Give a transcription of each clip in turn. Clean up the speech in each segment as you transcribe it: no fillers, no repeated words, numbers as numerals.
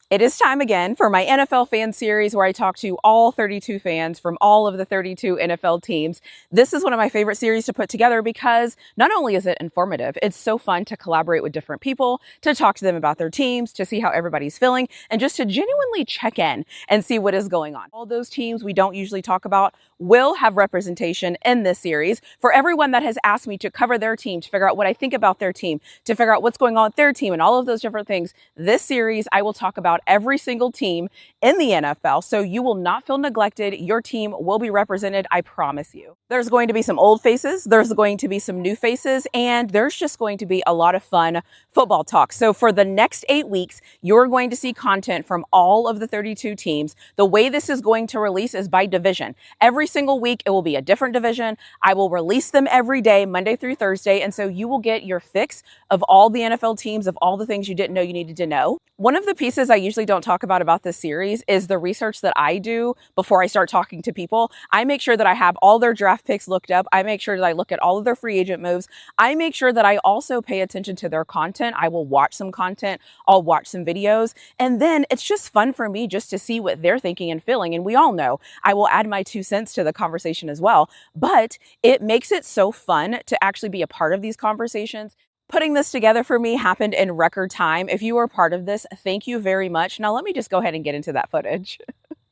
It is time again for my NFL fan series where I talk to all 32 fans from all of the 32 NFL teams. This is one of my favorite series to put together because not only is it informative, it's so fun to collaborate with different people, to talk to them about their teams, to see how everybody's feeling, and just to genuinely check in and see what is going on. All those teams we don't usually talk about will have representation in this series. For everyone that has asked me to cover their team, to figure out what I think about their team, to figure out what's going on with their team, and all of those different things, this series I will talk about every single team in the NFL, so you will not feel neglected. Your team will be represented, I promise you. There's going to be some old faces, there's going to be some new faces, and there's just going to be a lot of fun football talk. So for the next 8 weeks, you're going to see content from all of the 32 teams. The way this is going to release is by division. Every single week, it will be a different division. I will release them every day, Monday through Thursday, and so you will get your fix of all the NFL teams, of all the things you didn't know you needed to know. One of the pieces I usually don't talk about this series is the research that I do before I start talking to people. I make sure that I have all their draft picks looked up. I make sure that I look at all of their free agent moves. I make sure that I also pay attention to their content. I will watch some content. I'll watch some videos. And then it's just fun for me just to see what they're thinking and feeling. And we all know I will add my 2 cents to the conversation as well. But it makes it so fun to actually be a part of these conversations. Putting this together for me happened in record time. If you were part of this, thank you very much. Now, let me just go ahead and get into that footage.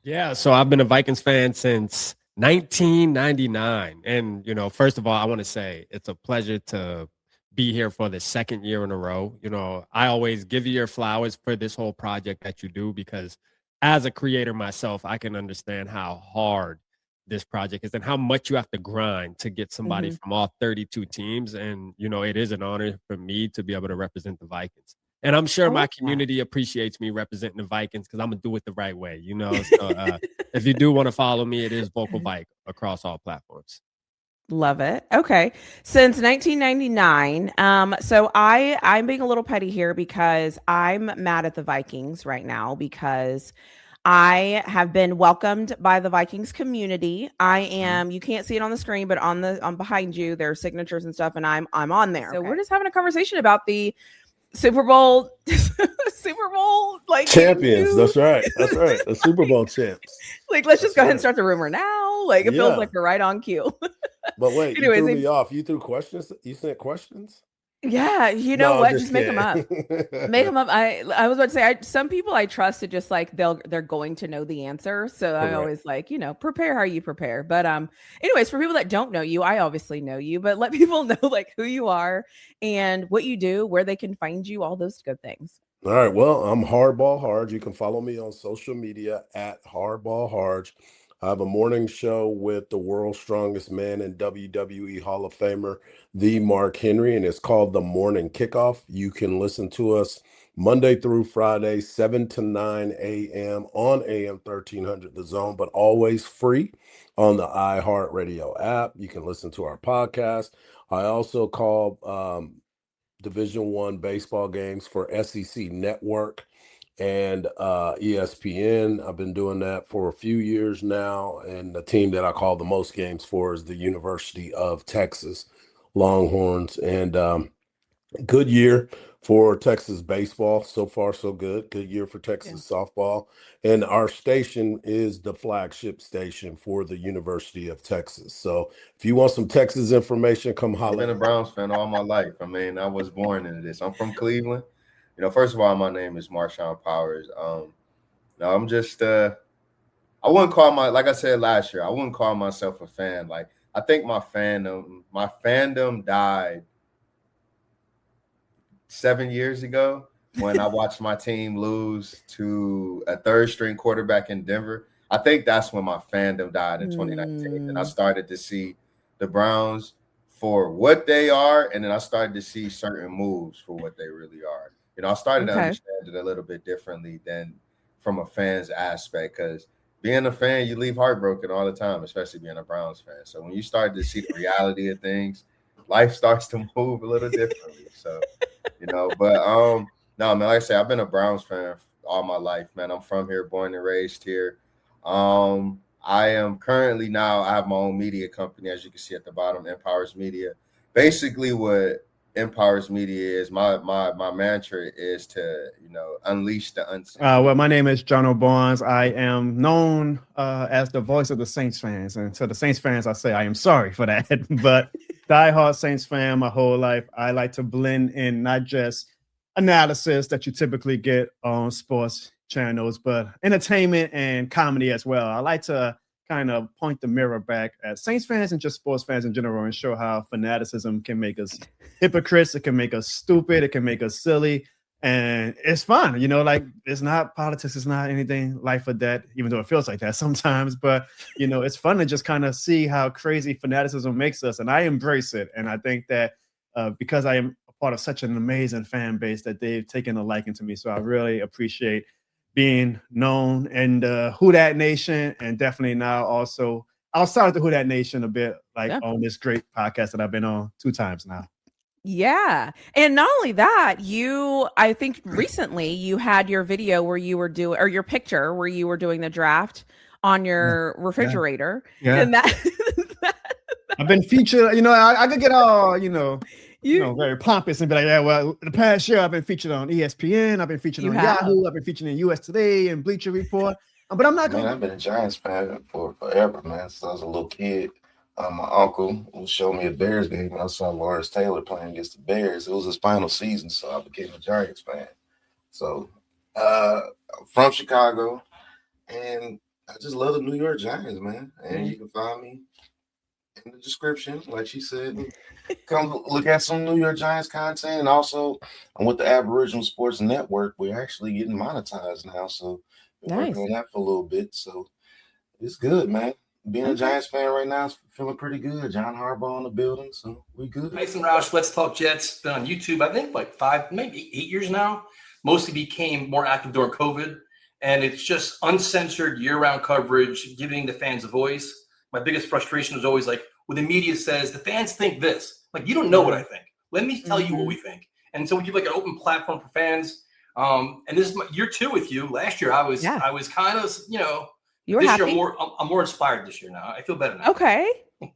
Yeah, so I've been a Vikings fan since 1999. And, first of all, I want to say it's a pleasure to be here for the second year in a row. I always give you your flowers for this whole project that you do because as a creator myself, I can understand how hard this project is and how much you have to grind to get somebody from all 32 teams. And, it is an honor for me to be able to represent the Vikings. And I'm sure my community appreciates me representing the Vikings because I'm going to do it the right way, So if you do want to follow me, it is Vocal Vike across all platforms. Love it. Okay. Since 1999. So I'm being a little petty here because I'm mad at the Vikings right now because I have been welcomed by the Vikings community. I am, you can't see it on the screen, but on behind you, there are signatures and stuff, and I'm on there. So we're just having a conversation about the Super Bowl like champions. That's right. The Super Bowl champs. Like, let's just go ahead and start the rumor now. Like, it feels like we're right on cue. But wait, anyways, you threw me off. You threw questions. You sent questions. Yeah, what? Just make them up. Make them up. I was about to say, some people I trust to just like they're going to know the answer. So correct. I always like, prepare how you prepare. But anyways, for people that don't know you, I obviously know you, but let people know like who you are and what you do, where they can find you, all those good things. All right. Well, I'm Hardball Harge. You can follow me on social media at Hardball Harge. I have a morning show with the world's strongest man and WWE Hall of Famer, the Mark Henry, and it's called The Morning Kickoff. You can listen to us Monday through Friday, 7 to 9 a.m. on AM 1300 The Zone, but always free on the iHeartRadio app. You can listen to our podcast. I also call Division I baseball games for SEC Network and ESPN. I've been doing that for a few years now, and the team that I call the most games for is the University of Texas Longhorns. And good year for Texas baseball. So far, so good. Good year for Texas softball. And our station is the flagship station for the University of Texas. So if you want some Texas information, come holler. I've been a Browns fan all my life. I mean, I was born into this. I'm from Cleveland. First of all, my name is Marshawn Powers. I'm just I wouldn't call like I said last year, I wouldn't call myself a fan. Like, I think my fandom died 7 years ago when I watched my team lose to a third-string quarterback in Denver. I think that's when my fandom died in 2019. And I started to see the Browns for what they are, and then I started to see certain moves for what they really are. I started to understand it a little bit differently than from a fan's aspect, because being a fan, you leave heartbroken all the time, especially being a Browns fan. So when you start to see the reality of things, life starts to move a little differently. So, but no, man, like I said, I've been a Browns fan all my life, man. I'm from here, born and raised here. I am currently I have my own media company, as you can see at the bottom, Empowers Media. Basically, what Empowers Media is. My mantra is to, unleash the unseen. Well, my name is John O'Barnes. I am known as the voice of the Saints fans. And to the Saints fans, I say I am sorry for that. But diehard Saints fan my whole life. I like to blend in not just analysis that you typically get on sports channels, but entertainment and comedy as well. I like to kind of point the mirror back at Saints fans and just sports fans in general and show how fanaticism can make us hypocrites. It can make us stupid. It can make us silly. And it's fun, like it's not politics. It's not anything life or death, even though it feels like that sometimes. But, it's fun to just kind of see how crazy fanaticism makes us. And I embrace it. And I think that because I am a part of such an amazing fan base that they've taken a liking to me. So I really appreciate being known in the Who Dat Nation, and definitely now also outside of the Who Dat Nation a bit, on this great podcast that I've been on 2 times now. Yeah. And not only that, I think recently you had your video where you were doing, or your picture where you were doing the draft on your refrigerator. Yeah. And that I've been featured, I could get all, very pompous and be like, yeah, well, the past year I've been featured on ESPN, I've been featured on Yahoo, I've been featured in US Today and Bleacher Report. But I'm not going to. I've been a Giants fan for forever, man. Since I was a little kid. My uncle will show me a Bears game when I saw Lawrence Taylor playing against the Bears. It was his final season, so I became a Giants fan. So, from Chicago, and I just love the New York Giants, man. And you can find me in the description, like she said. Come look at some New York Giants content. And also, I'm with the Aboriginal Sports Network. We're actually getting monetized now, so we're working on that for a little bit. So, it's good, man. Being a Giants fan right now is feeling pretty good. John Harbaugh in the building, so we good. Tyson Roush, Let's Talk Jets, been on YouTube, I think, like 5, maybe 8 years now. Mostly became more active during COVID. And it's just uncensored, year-round coverage, giving the fans a voice. My biggest frustration is always like, when the media says, the fans think this. Like, you don't know what I think. Let me tell you what we think. And so we give like an open platform for fans. And this is my year 2 with you. Last year, I was kind of, you were this happy? year, I'm more inspired this year now. I feel better now. Okay.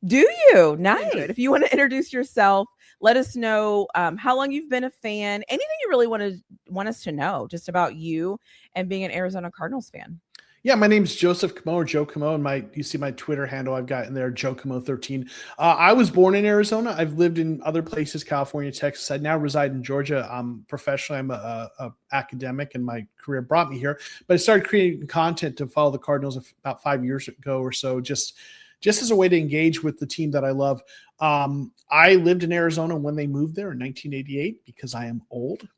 Do you? Nice. If you want to introduce yourself, let us know how long you've been a fan, anything you really want us to know just about you and being an Arizona Cardinals fan. Yeah, my name's Joseph Camo, or Joe Camo, and you see my Twitter handle I've got in there, Joe Camo 13. I was born in Arizona. I've lived in other places, California, Texas. I now reside in Georgia. Professionally, I'm a academic, and my career brought me here. But I started creating content to follow the Cardinals about 5 years ago or so, just as a way to engage with the team that I love. I lived in Arizona when they moved there in 1988 because I am old.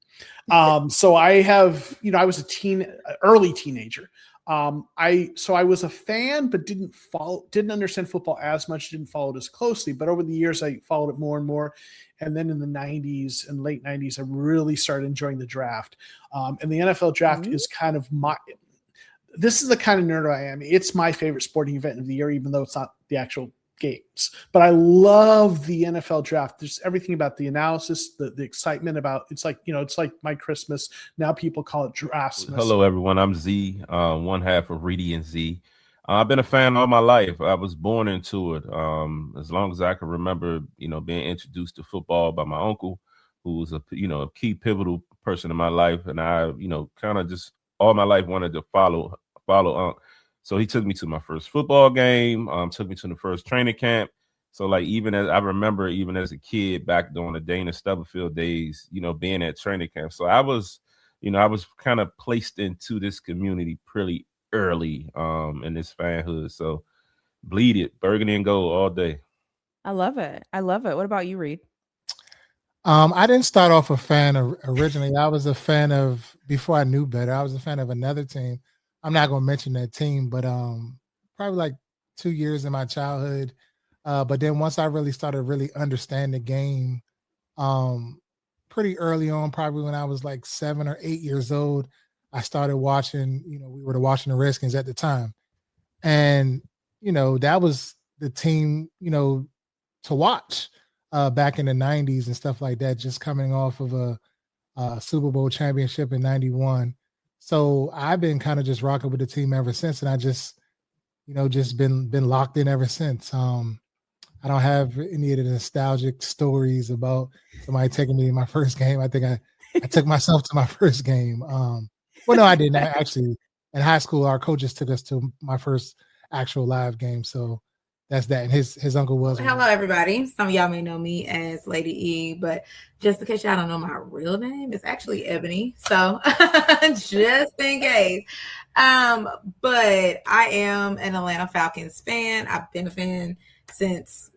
So I have, I was early teenager. I was a fan, but didn't understand football as much, didn't follow it as closely. But over the years, I followed it more and more. And then in the 90s and late 90s, I really started enjoying the draft. And the NFL draft is kind of this is the kind of nerd I am. It's my favorite sporting event of the year, even though it's not the actual games. But I love the NFL draft. There's everything about the analysis, the excitement about it's like my Christmas. Now people call it Draftsmas. Hello, everyone. I'm Z, one half of Reedy and Z. I've been a fan all my life. I was born into it. As long as I can remember, being introduced to football by my uncle, who was a key pivotal person in my life. And I, kind of just all my life wanted to follow Unc. So he took me to my first football game, took me to the first training camp. So like even as a kid back during the Dana Stubblefield days, being at training camp. So I was kind of placed into this community pretty early in this fanhood. So bleed it, burgundy and gold all day. I love it. What about you, Reed? I didn't start off a fan originally. I was a fan of, before I knew better, I was a fan of another team. I'm not going to mention that team, but probably like 2 years in my childhood. But then once I really started understanding the game, pretty early on, probably when I was like 7 or 8 years old, I started watching, we were watching the Redskins at the time. And, that was the team, to watch back in the 90s and stuff like that, just coming off of a Super Bowl championship in 91. So I've been kind of just rocking with the team ever since. And I just, just been locked in ever since. I don't have any of the nostalgic stories about somebody taking me to my first game. I think I took myself to my first game. Well, no, I didn't. Actually, in high school, our coaches took us to my first actual live game. So that's that. And his uncle was. Hello, everybody. Some of y'all may know me as Lady E, but just in case y'all don't know my real name, it's actually Ebony. So just in case. But I am an Atlanta Falcons fan. I've been a fan since,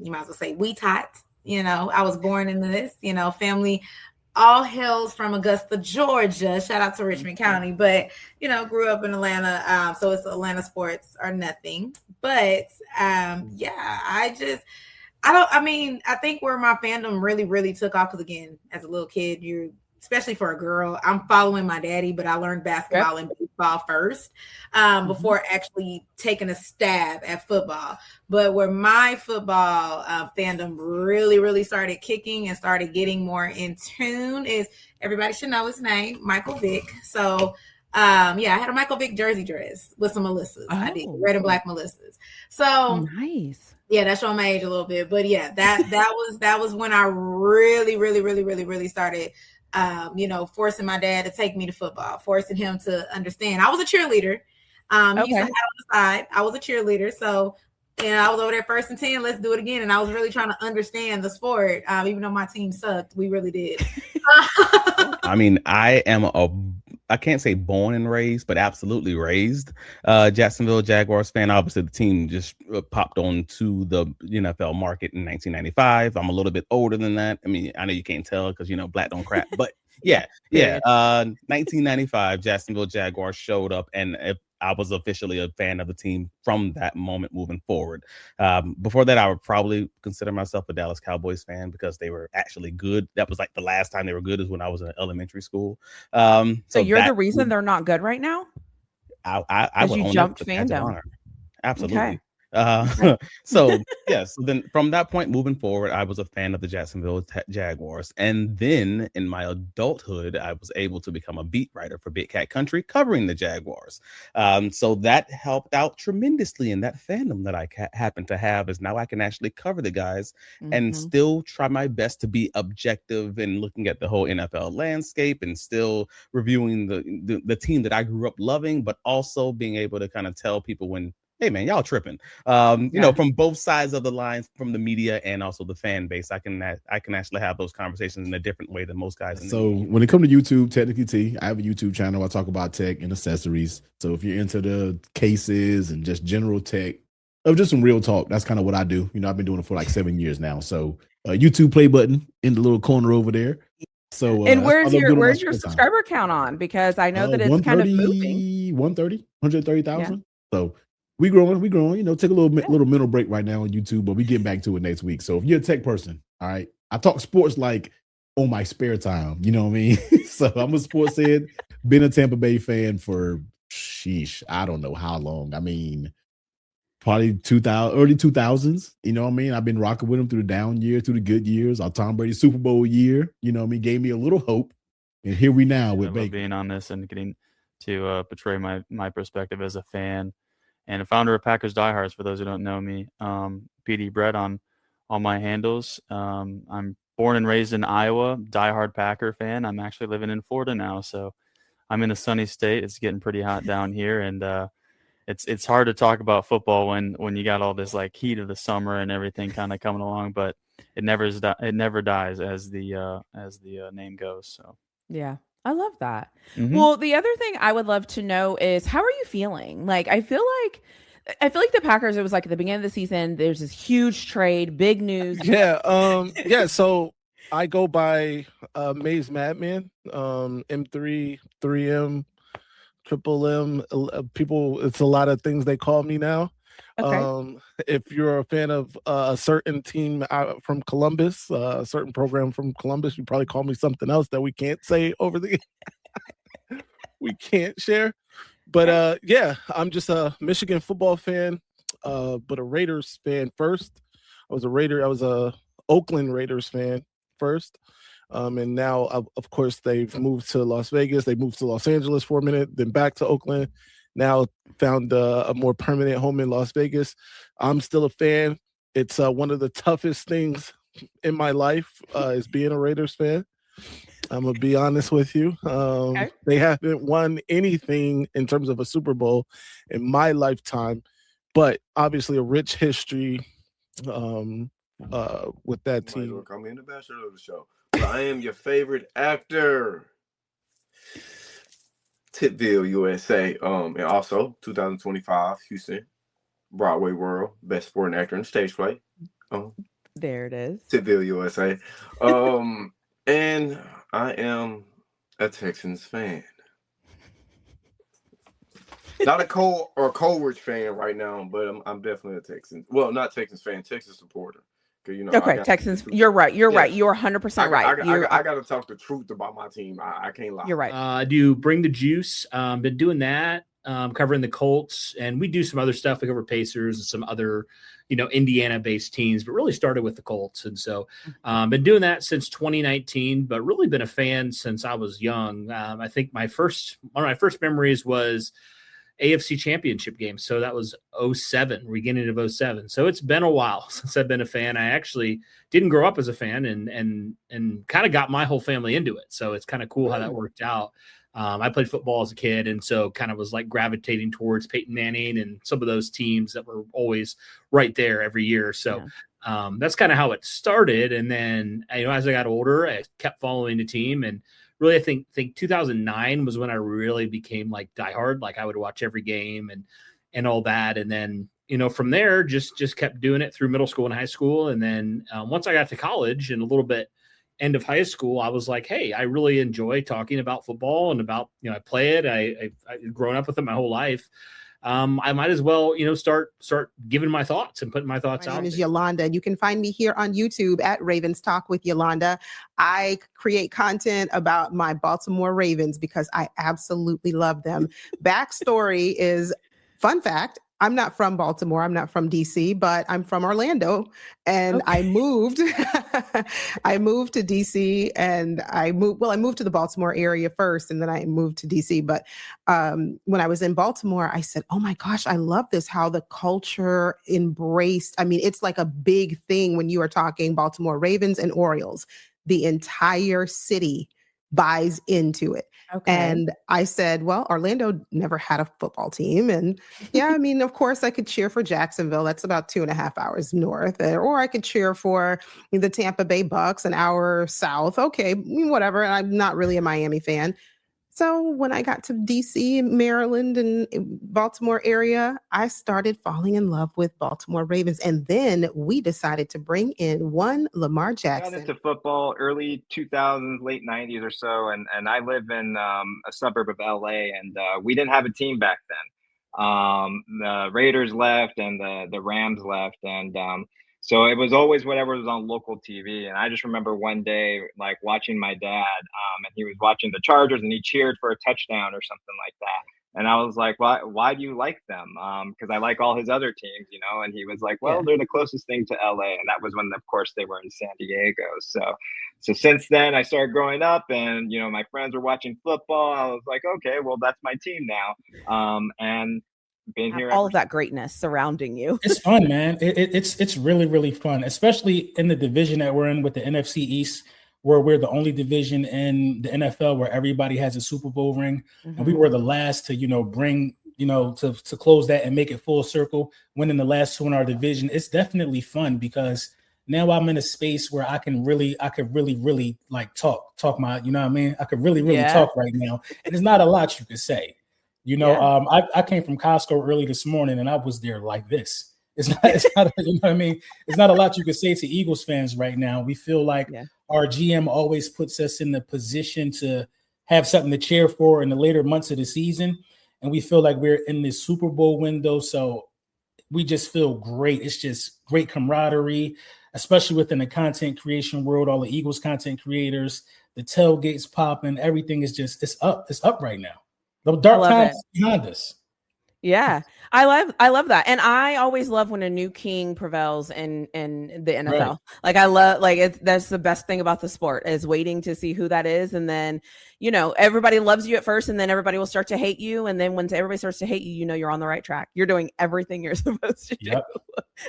you might as well say, we tot. I was born into this, family all hails from Augusta, Georgia. Shout out to Richmond County, but grew up in Atlanta. So it's Atlanta sports or nothing. But I think where my fandom really, really took off, because again, as a little kid, especially for a girl, I'm following my daddy, but I learned basketball and baseball first before actually taking a stab at football. But where my football fandom really, really started kicking and started getting more in tune is, everybody should know his name, Michael Vick. So I had a Michael Vick jersey dress with some Melissas. I did red and black Melissas. So nice. Yeah, that's showing my age a little bit, but yeah, that was when I really, really, really, really, really started forcing my dad to take me to football, forcing him to understand. I was a cheerleader. He used to have on the side. I was a cheerleader. So, I was over there 1st and 10, let's do it again. And I was really trying to understand the sport. Even though my team sucked, we really did. I mean, I can't say born and raised, but absolutely raised Jacksonville Jaguars fan. Obviously, the team just popped on to the NFL market in 1995. I'm a little bit older than that. I mean, I know you can't tell because, black don't crack. But yeah. 1995, Jacksonville Jaguars showed up, and I was officially a fan of the team from that moment moving forward. Before that, I would probably consider myself a Dallas Cowboys fan because they were actually good. That was like the last time they were good is when I was in elementary school. So you're the reason they're not good right now? I would you jumped fandom. Absolutely. Okay. So then from that point moving forward, I was a fan of the Jacksonville Jaguars. And then in my adulthood, I was able to become a beat writer for Big Cat Country covering the Jaguars. So that helped out tremendously in that fandom that I happen to have, is now I can actually cover the guys and still try my best to be objective and looking at the whole NFL landscape and still reviewing the team that I grew up loving, but also being able to kind of tell people when, hey man, y'all tripping. From both sides of the lines, from the media and also the fan base, I can actually have those conversations in a different way than most guys. So when it comes to YouTube, Technically T, I have a YouTube channel. I talk about tech and accessories. So if you're into the cases and just general tech, just some real talk, that's kind of what I do. I've been doing it for like 7 years now. So YouTube play button in the little corner over there. So and where's your subscriber count on? Because I know that it's kind of moving. 130,000. Yeah. So we growing. Take a little mental break right now on YouTube, but we get back to it next week. So if you're a tech person, all right, I talk sports like on my spare time. You know what I mean? So I'm a sports head, been a Tampa Bay fan for I don't know how long. I mean, probably early 2000s. You know what I mean? I've been rocking with him through the down year, through the good years. Our Tom Brady Super Bowl year, gave me a little hope. And here we now with Baker. Being on this and getting to portray my perspective as a fan and a founder of Packers Diehards, for those who don't know me. PD Brett on all my handles. I'm born and raised in Iowa, diehard Packer fan. I'm actually living in Florida now, so I'm in a sunny state. It's getting pretty hot down here, and it's hard to talk about football when you got all this like heat of the summer and everything kind of coming along, but it never dies, as the name goes. So yeah. I love that. Well, the other thing I would love to know is, how are you feeling? Like, I feel like the Packers, it was like at the beginning of the season, there's this huge trade, big news. Yeah. So I go by Maze Madman, M3, 3M, Triple M. People, it's a lot of things they call me now. Okay. If you're a fan of a certain team from Columbus, a certain program from Columbus, you probably call me something else that we can't say over the we can't share. But I'm just a Michigan football fan, but a Raiders fan first. I was a Oakland Raiders fan first. And now, of course, they've moved to Las Vegas. They moved to Los Angeles for a minute, then back to Oakland. Now found a more permanent home in Las Vegas. I'm still a fan. It's one of the toughest things in my life is being a Raiders fan. I'm gonna be honest with you. They haven't won anything in terms of a Super Bowl in my lifetime, but obviously a rich history with that team. Call me an ambassador of the show. But I am your favorite actor. Tipville, USA. And also 2025 Houston Broadway World Best Supporting Actor in Stage Play. There it is. Tipville, USA. And I am a Texans fan. Not a Coleridge fan right now, but I'm definitely a Texans. Well, not Texans fan, Texas supporter. Texans. You're right. You're right. You're 100% right. I got to talk the truth about my team. I can't lie. You're right. I do Bring the Juice. Been doing that, covering the Colts, and we do some other stuff. We cover Pacers and some other, Indiana-based teams, but really started with the Colts. And so been doing that since 2019, but really been a fan since I was young. I think one of my first memories was AFC Championship game. So that was 07, beginning of 07. So it's been a while since I've been a fan. I actually didn't grow up as a fan and kind of got my whole family into it. So it's kind of cool how that worked out. I played football as a kid, and so kind of was like gravitating towards Peyton Manning and some of those teams that were always right there every year. So that's kind of how it started. And then, as I got older, I kept following the team, and really, I think 2009 was when I really became like diehard. Like I would watch every game and all that. And then, from there, just kept doing it through middle school and high school. And then once I got to college and a little bit end of high school, I was like, hey, I really enjoy talking about football and about, I play it. I've grown up with it my whole life. I might as well, start giving my thoughts and putting my thoughts out. My name is Yolanda. You can find me here on YouTube at Ravens Talk with Yolanda. I create content about my Baltimore Ravens because I absolutely love them. Backstory is, fun fact, I'm not from Baltimore. I'm not from DC, but I'm from Orlando. And I moved to DC, and I moved to the Baltimore area first, and then I moved to DC. But when I was in Baltimore, I said, oh my gosh, I love this, how the culture embraced. I mean, it's like a big thing when you are talking Baltimore Ravens and Orioles. The entire city buys into it. And I said, well, Orlando never had a football team. And of course I could cheer for Jacksonville. That's about 2.5 hours north. Or I could cheer for the Tampa Bay Bucks, an hour south. Okay, whatever. I'm not really a Miami fan. So when I got to DC, Maryland, and Baltimore area, I started falling in love with Baltimore Ravens. And then we decided to bring in one Lamar Jackson. Got into football early 2000s, late 90s or so. And I live in a suburb of LA, and we didn't have a team back then. The Raiders left and the Rams left. And so it was always whatever was on local TV. And I just remember one day, like watching my dad, and he was watching the Chargers, and he cheered for a touchdown or something like that. And I was like, why do you like them? Because I like all his other teams, And he was like, well, they're the closest thing to LA. And that was when, of course, they were in San Diego. So since then, I started growing up, and, my friends were watching football. I was like, okay, well, that's my team now. And being here, all of that greatness surrounding you. It's fun, man. It's really, really fun, especially in the division that we're in with the NFC East, where we're the only division in the NFL where everybody has a Super Bowl ring. Mm-hmm. And we were the last to, bring, to close that and make it full circle, winning the last two in our division. It's definitely fun because now I'm in a space where I could really like talk my, you know what I mean? I could really talk right now. And there's not a lot you could say. I came from Costco early this morning, and I was there like this. It's not, you know what I mean? It's not a lot you could say to Eagles fans right now. We feel like our GM always puts us in the position to have something to cheer for in the later months of the season. And we feel like we're in this Super Bowl window. So we just feel great. It's just great camaraderie, especially within the content creation world, all the Eagles content creators, the tailgates popping, everything is just, it's up right now. The dark times behind us. Yeah. I love that. And I always love when a new king prevails in the NFL. Right. Like I love that's the best thing about the sport is waiting to see who that is. And then, everybody loves you at first and then everybody will start to hate you. And then once everybody starts to hate you, you're on the right track. You're doing everything you're supposed to do. Yep.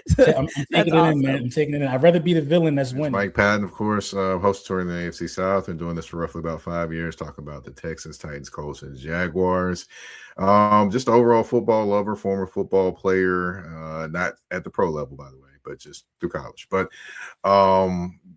So I'm that's taking it in, awesome. man. I'm taking it in. I'd rather be the villain that's winning. Mike Patton, of course, host touring the AFC South and doing this for roughly about 5 years, talking about the Texans, Titans, Colts, and Jaguars. Just an overall football lover, former football player, not at the pro level, by the way, but just through college. But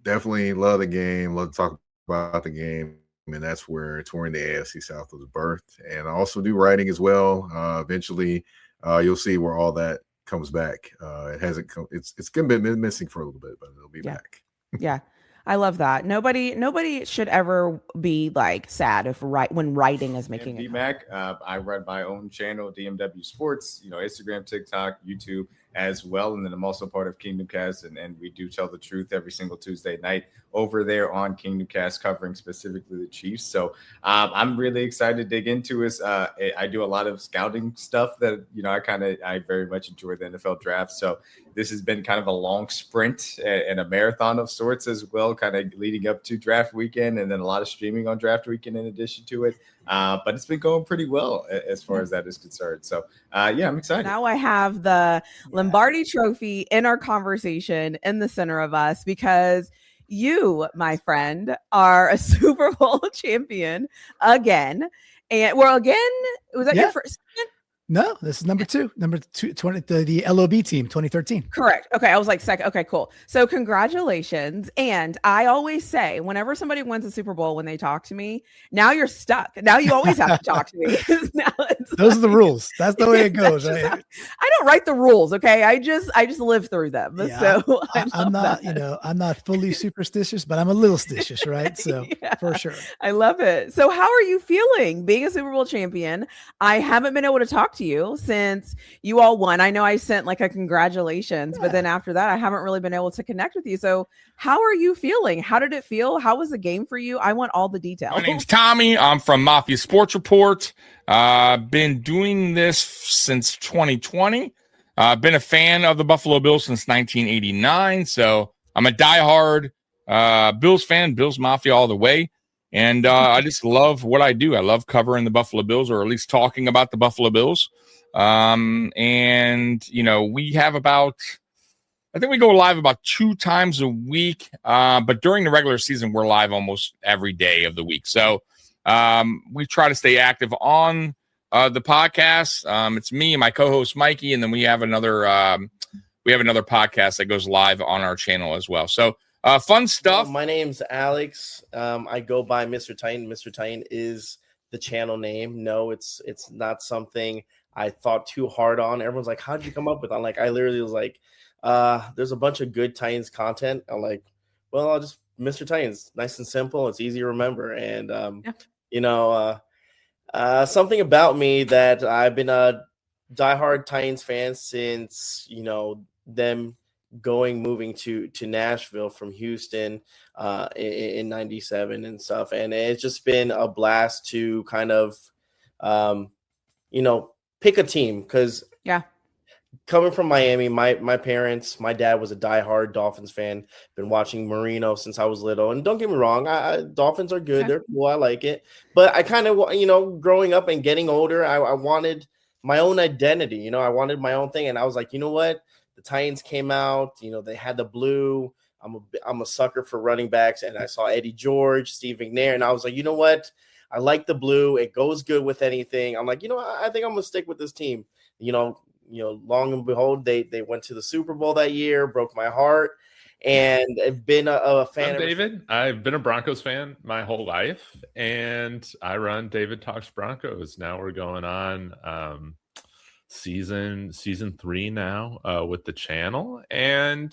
definitely love the game, love to talk about the game. And that's where touring the AFC South was birthed. And I also do writing as well. Eventually, you'll see where all that comes back. It hasn't come. It's been missing for a little bit, but it'll be back. Yeah. I love that. Nobody should ever be like sad when writing is making it. Mac, I run my own channel, DMW Sports, Instagram, TikTok, YouTube as well. And then I'm also part of Kingdom Cast, and we do tell the truth every single Tuesday night over there on Kingdom Cast, covering specifically the Chiefs. So I'm really excited to dig into this. I do a lot of scouting stuff that, I very much enjoy the NFL draft. So this has been kind of a long sprint and a marathon of sorts as well, kind of leading up to draft weekend, and then a lot of streaming on draft weekend in addition to it. But it's been going pretty well as far as that is concerned. So, I'm excited. Now I have the Lombardi Trophy in our conversation in the center of us because you, my friend, are a Super Bowl champion again. And again, was that your first? No, this is number 2, 20, the LOB team, 2013. Correct. Okay. I was like, second. Okay, cool. So congratulations. And I always say, whenever somebody wins a Super Bowl, when they talk to me, now you're stuck. Now you always have to talk to me. Those are the rules. That's the way it goes. Right? I don't write the rules. Okay. I just live through them. Yeah, So I'm not, I'm not fully superstitious, but I'm a little stitious, right? So for sure. I love it. So how are you feeling being a Super Bowl champion? I haven't been able to talk to you since you all won. I know I sent like a congratulations, but then after that, I haven't really been able to connect with you. So how are you feeling? How did it feel? How was the game for you? I want all the details. My name's Tommy. I'm from Mafia Sports Report. Been doing this since 2020. Been a fan of the Buffalo Bills since 1989. So I'm a diehard Bills fan, Bills Mafia all the way. And I just love what I do. I love covering the Buffalo Bills, or at least talking about the Buffalo Bills. And, we have I think we go live about 2 times a week. But during the regular season, we're live almost every day of the week. So we try to stay active on the podcast. It's me and my co-host Mikey, and then we have another podcast that goes live on our channel as well. So fun stuff. My name's Alex. I go by Mr. Titan. Mr. Titan is the channel name. No, it's not something I thought too hard on. Everyone's like, how'd you come up with it? I'm like, I literally was like, there's a bunch of good Titans content. I'm like, well, I'll just Mr. Titans. Nice and simple. It's easy to remember. And, something about me that I've been a diehard Titans fan since, them moving to Nashville from Houston in 97 and stuff. And it's just been a blast to kind of, pick a team, because coming from Miami, my parents, my dad was a diehard Dolphins fan, been watching Marino since I was little. And don't get me wrong, Dolphins are good. They're cool. I like it. But I kind of, growing up and getting older, I wanted my own identity. I wanted my own thing. And I was like, you know what? The Titans came out, they had the blue. I'm a sucker for running backs. And I saw Eddie George, Steve McNair. And I was like, you know what? I like the blue. It goes good with anything. I'm like, I think I'm going to stick with this team. Long and behold, they went to the Super Bowl that year, broke my heart. And I've been a fan. I'm David. I've been a Broncos fan my whole life. And I run David Talks Broncos. Now we're going on season 3 now with the channel. And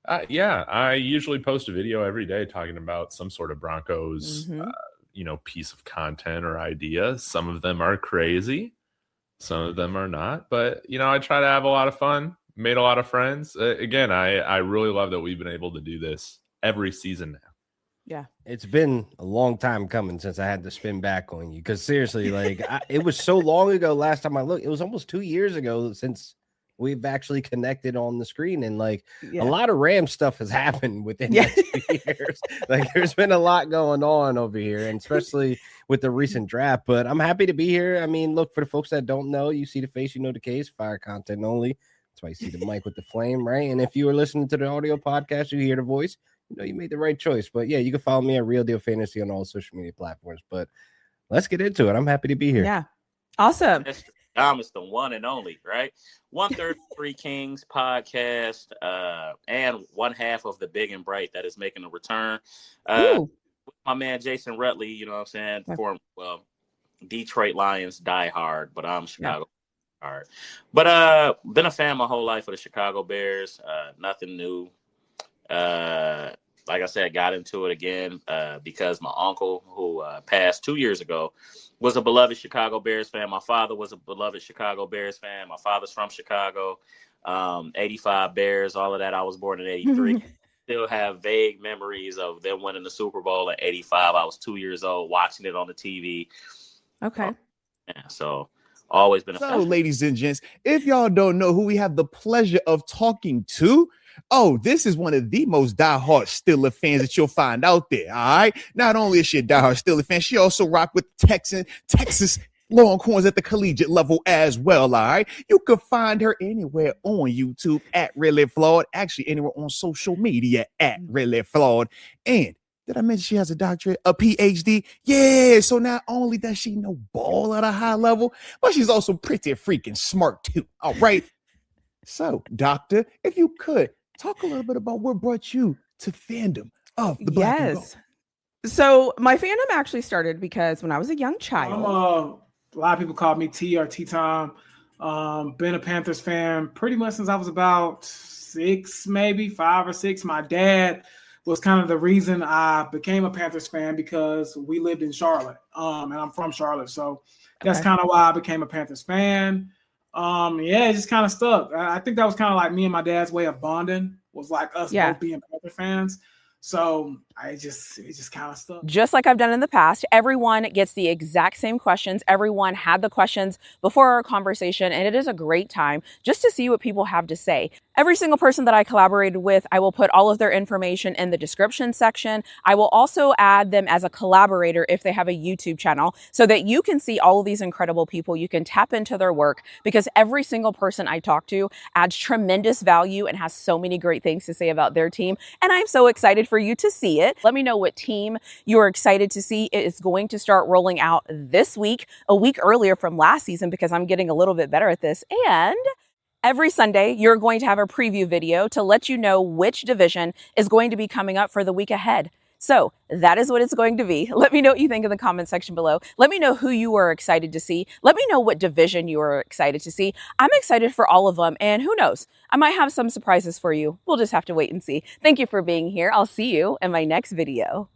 I usually post a video every day talking about some sort of Broncos piece of content or idea. Some of them are crazy, some of them are not, but I try to have a lot of fun, made a lot of friends. Again, I really love that we've been able to do this every season now. Yeah. It's been a long time coming since I had to spin back on you. Because seriously, like it was so long ago last time I looked. It was almost 2 years ago since we've actually connected on the screen. And like a lot of Ram stuff has happened within that 2 years. Like there's been a lot going on over here, and especially with the recent draft. But I'm happy to be here. I mean, look, for the folks that don't know, you see the face, you know the case, fire content only. That's why you see the mic with the flame, right? And if you are listening to the audio podcast, you hear the voice, you know you made the right choice. But yeah, you can follow me at Real Deal Fantasy on all social media platforms. But let's get into it. I'm happy to be here. Yeah. Awesome. It's the one and only, right? 133 Kings podcast, and one half of the Big and Bright that is making a return. With my man Jason Rutley, you know what I'm saying? For Detroit Lions die hard, but I'm Chicago hard. But been a fan my whole life of the Chicago Bears. Nothing new. Like I said, got into it again because my uncle, who passed 2 years ago, was a beloved Chicago Bears fan. My father was a beloved Chicago Bears fan. My father's from Chicago. 85 Bears, all of that. I was born in 83. Still have vague memories of them winning the Super Bowl in 85. I was 2 years old watching it on the TV. Okay. Yeah, so always been a So, fan. ladies and gents, if y'all don't know who we have the pleasure of talking to, this is one of the most diehard Steelers fans that you'll find out there. All right. Not only is she a diehard Steelers fan, she also rock with Texas Longhorns at the collegiate level as well. All right. You can find her anywhere on YouTube at Really Flawed. Actually, anywhere on social media at Really Flawed. And did I mention she has a doctorate, a PhD? Yeah. So not only does she know ball at a high level, but she's also pretty freaking smart too. All right. So, doctor, if you could talk a little bit about what brought you to fandom of the Black and Gold. So my fandom actually started because when I was a young child. A lot of people call me T or T-Tom. Been a Panthers fan pretty much since I was about 5 or 6. My dad was kind of the reason I became a Panthers fan because we lived in Charlotte, and I'm from Charlotte. So that's kind of why I became a Panthers fan. It just kind of stuck. I think that was kind of like me and my dad's way of bonding, was like us both being Panther fans. So it just kind of stuck. Just like I've done in the past, everyone gets the exact same questions. Everyone had the questions before our conversation, and it is a great time just to see what people have to say. Every single person that I collaborated with, I will put all of their information in the description section. I will also add them as a collaborator if they have a YouTube channel so that you can see all of these incredible people. You can tap into their work because every single person I talk to adds tremendous value and has so many great things to say about their team. And I'm so excited for you to see it. Let me know what team you're excited to see. It is going to start rolling out this week, a week earlier from last season because I'm getting a little bit better at this. And every Sunday, you're going to have a preview video to let you know which division is going to be coming up for the week ahead. So that is what it's going to be. Let me know what you think in the comment section below. Let me know who you are excited to see. Let me know what division you are excited to see. I'm excited for all of them. And who knows, I might have some surprises for you. We'll just have to wait and see. Thank you for being here. I'll see you in my next video.